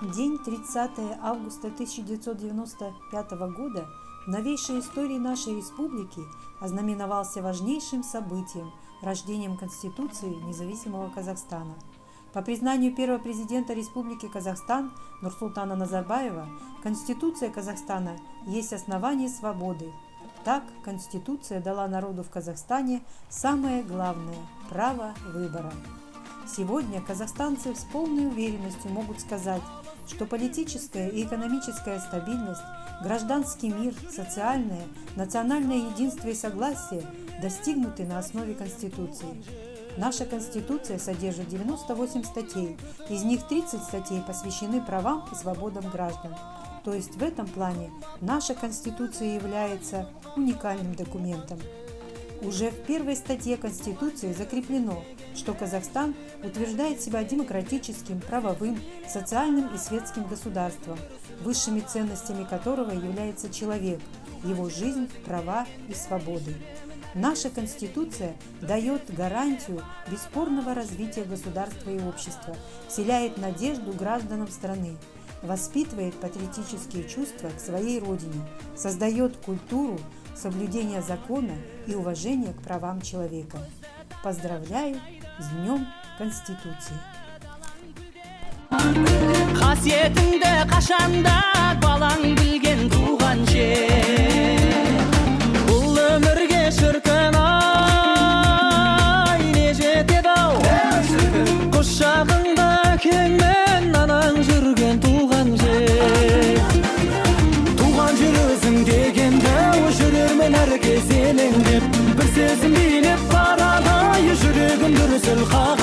День 30 августа 1995 года в новейшей истории нашей республики ознаменовался важнейшим событием – рождением Конституции независимого Казахстана. По признанию первого президента Республики Казахстан Нурсултана Назарбаева, Конституция Казахстана есть основание свободы. Так, Конституция дала народу в Казахстане самое главное – право выбора. Сегодня казахстанцы с полной уверенностью могут сказать, что политическая и экономическая стабильность, гражданский мир, социальное, национальное единство и согласие достигнуты на основе Конституции. Наша Конституция содержит 98 статей, из них 30 статей посвящены правам и свободам граждан. То есть в этом плане наша Конституция является уникальным документом. Уже в первой статье Конституции закреплено, что Казахстан утверждает себя демократическим, правовым, социальным и светским государством, высшими ценностями которого является человек, его жизнь, права и свободы. Наша Конституция дает гарантию бесспорного развития государства и общества, вселяет надежду гражданам страны, воспитывает патриотические чувства к своей родине, создает культуру соблюдения закона и уважения к правам человека. Поздравляю с Днем Конституции! Қасиетіңді қашанда балаң білген туған жер. Бұл өмірге шіркін ай не жетеді-ау, құшағында әкеңмен анаң жүрген туған жер. Туған жер өзің дегенде жүрермен әр кез елеңдеп, бір сезім билеп барады ай жүрегім дүрсіл қағып.